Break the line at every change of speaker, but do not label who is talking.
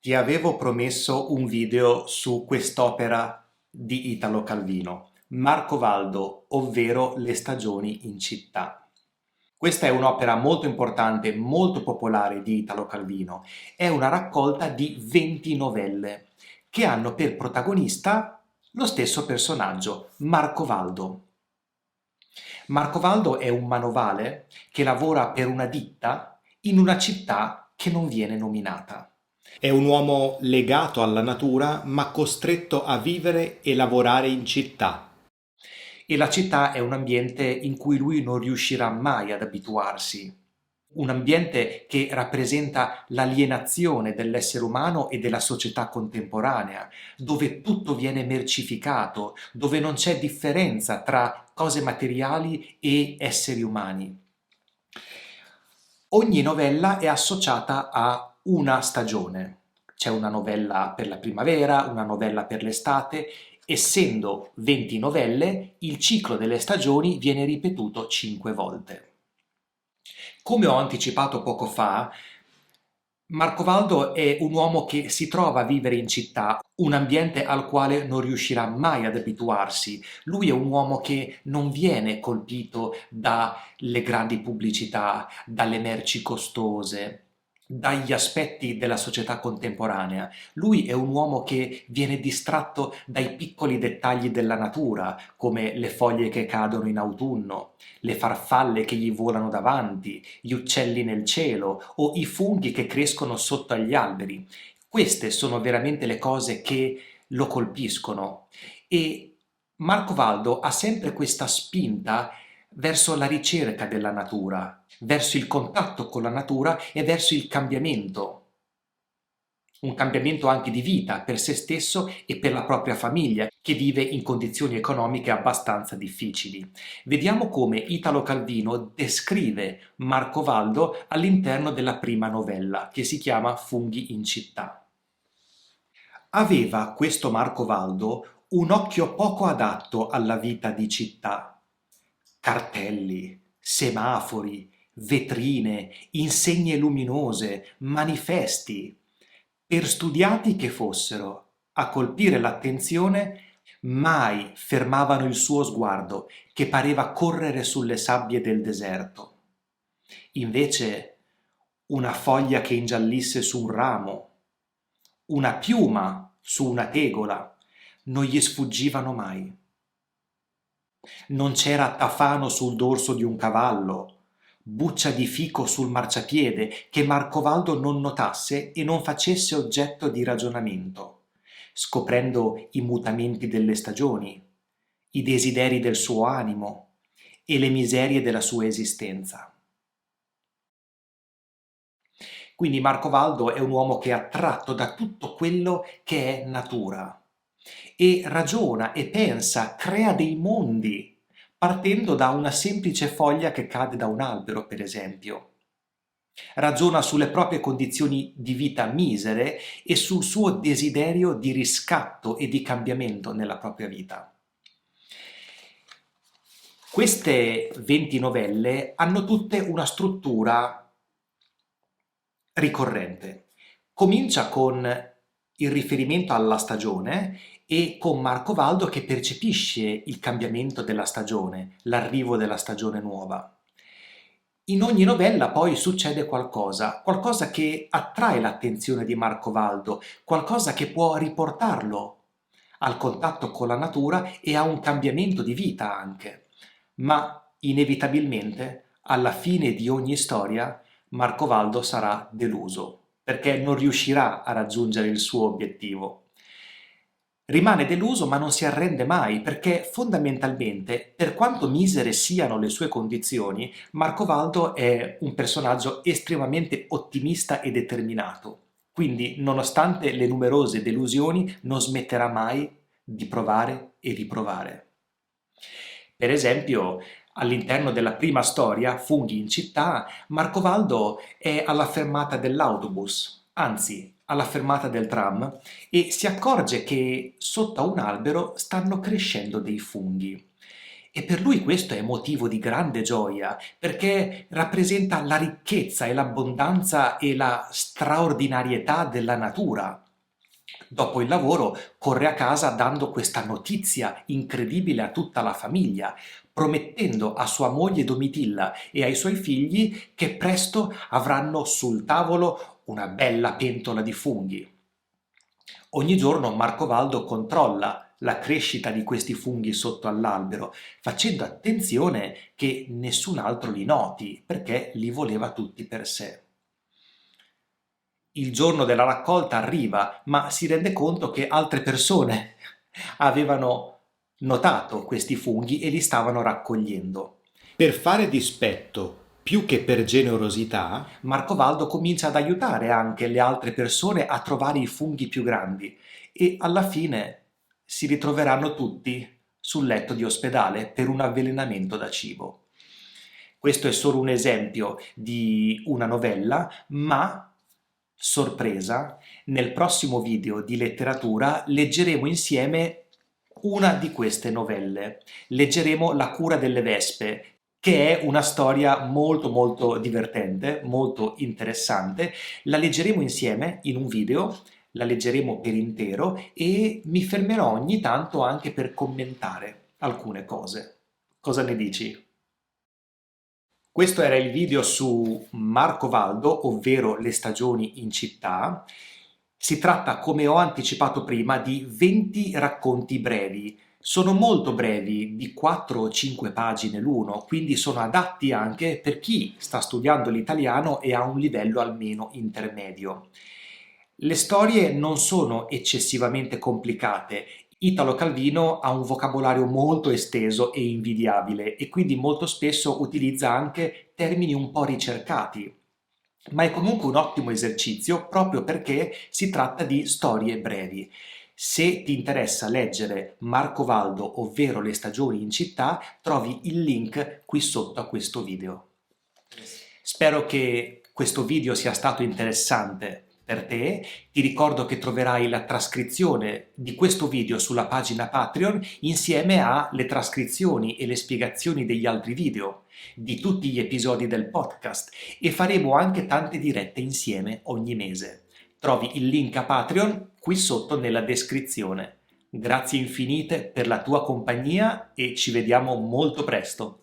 Ti avevo promesso un video su quest'opera di Italo Calvino, Marcovaldo, ovvero Le stagioni in città. Questa è un'opera molto importante, molto popolare di Italo Calvino. È una raccolta di 20 novelle che hanno per protagonista lo stesso personaggio, Marcovaldo. Marcovaldo è un manovale che lavora per una ditta in una città che non viene nominata. È un uomo legato alla natura, ma costretto a vivere e lavorare in città. E la città è un ambiente in cui lui non riuscirà mai ad abituarsi. Un ambiente che rappresenta l'alienazione dell'essere umano e della società contemporanea, dove tutto viene mercificato, dove non c'è differenza tra cose materiali e esseri umani. Ogni novella è associata a una stagione. C'è una novella per la primavera, una novella per l'estate. Essendo 20 novelle, il ciclo delle stagioni viene ripetuto 5 volte. Come ho anticipato poco fa, Marcovaldo è un uomo che si trova a vivere in città, un ambiente al quale non riuscirà mai ad abituarsi. Lui è un uomo che non viene colpito dalle grandi pubblicità, dalle merci costose, dagli aspetti della società contemporanea. Lui è un uomo che viene distratto dai piccoli dettagli della natura, come le foglie che cadono in autunno, le farfalle che gli volano davanti, gli uccelli nel cielo o i funghi che crescono sotto agli alberi. Queste sono veramente le cose che lo colpiscono e Marco Valdo ha sempre questa spinta verso la ricerca della natura, verso il contatto con la natura e verso il cambiamento. Un cambiamento anche di vita per se stesso e per la propria famiglia, che vive in condizioni economiche abbastanza difficili. Vediamo come Italo Calvino descrive Marco Valdo all'interno della prima novella, che si chiama Funghi in città. Aveva questo Marco Valdo un occhio poco adatto alla vita di città. Cartelli, semafori, vetrine, insegne luminose, manifesti. Per studiati che fossero, a colpire l'attenzione mai fermavano il suo sguardo, che pareva correre sulle sabbie del deserto. Invece una foglia che ingiallisse su un ramo, una piuma su una tegola, non gli sfuggivano mai. Non c'era tafano sul dorso di un cavallo, buccia di fico sul marciapiede che Marcovaldo non notasse e non facesse oggetto di ragionamento, scoprendo i mutamenti delle stagioni, i desideri del suo animo e le miserie della sua esistenza. Quindi Marcovaldo è un uomo che è attratto da tutto quello che è natura e ragiona e pensa, crea dei mondi partendo da una semplice foglia che cade da un albero, per esempio. Ragiona sulle proprie condizioni di vita misere e sul suo desiderio di riscatto e di cambiamento nella propria vita. Queste 20 novelle hanno tutte una struttura ricorrente. Comincia con il riferimento alla stagione e con Marco Valdo che percepisce il cambiamento della stagione, l'arrivo della stagione nuova. In ogni novella poi succede qualcosa che attrae l'attenzione di Marco Valdo, qualcosa che può riportarlo al contatto con la natura e a un cambiamento di vita anche. Ma inevitabilmente, alla fine di ogni storia, Marco Valdo sarà deluso perché non riuscirà a raggiungere il suo obiettivo. Rimane deluso ma non si arrende mai perché fondamentalmente, per quanto misere siano le sue condizioni, Marco Valdo è un personaggio estremamente ottimista e determinato. Quindi, nonostante le numerose delusioni, non smetterà mai di provare e riprovare. Per esempio, all'interno della prima storia, Funghi in città, Marcovaldo è alla fermata dell'autobus, anzi alla fermata del tram, e si accorge che sotto a un albero stanno crescendo dei funghi. E per lui questo è motivo di grande gioia, perché rappresenta la ricchezza e l'abbondanza e la straordinarietà della natura. Dopo il lavoro corre a casa dando questa notizia incredibile a tutta la famiglia, promettendo a sua moglie Domitilla e ai suoi figli che presto avranno sul tavolo una bella pentola di funghi. Ogni giorno Marcovaldo controlla la crescita di questi funghi sotto all'albero, facendo attenzione che nessun altro li noti, perché li voleva tutti per sé. Il giorno della raccolta arriva, ma si rende conto che altre persone avevano notato questi funghi e li stavano raccogliendo. Per fare dispetto più che per generosità, Marcovaldo comincia ad aiutare anche le altre persone a trovare i funghi più grandi e alla fine si ritroveranno tutti sul letto di ospedale per un avvelenamento da cibo. Questo è solo un esempio di una novella, ma sorpresa, nel prossimo video di letteratura leggeremo insieme una di queste novelle. Leggeremo La cura delle vespe, che è una storia molto molto divertente, molto interessante. La leggeremo insieme in un video, la leggeremo per intero e mi fermerò ogni tanto anche per commentare alcune cose. Cosa ne dici? Questo era il video su Marcovaldo, ovvero le stagioni in città. Si tratta, come ho anticipato prima, di 20 racconti brevi. Sono molto brevi, di 4 o 5 pagine l'uno, quindi sono adatti anche per chi sta studiando l'italiano e ha un livello almeno intermedio. Le storie non sono eccessivamente complicate. Italo Calvino ha un vocabolario molto esteso e invidiabile e quindi molto spesso utilizza anche termini un po' ricercati, ma è comunque un ottimo esercizio proprio perché si tratta di storie brevi. Se ti interessa leggere Marcovaldo, ovvero Le stagioni in città, trovi il link qui sotto a questo video. Spero che questo video sia stato interessante per te. Ti ricordo che troverai la trascrizione di questo video sulla pagina Patreon insieme alle trascrizioni e le spiegazioni degli altri video, di tutti gli episodi del podcast e faremo anche tante dirette insieme ogni mese. Trovi il link a Patreon qui sotto nella descrizione. Grazie infinite per la tua compagnia e ci vediamo molto presto.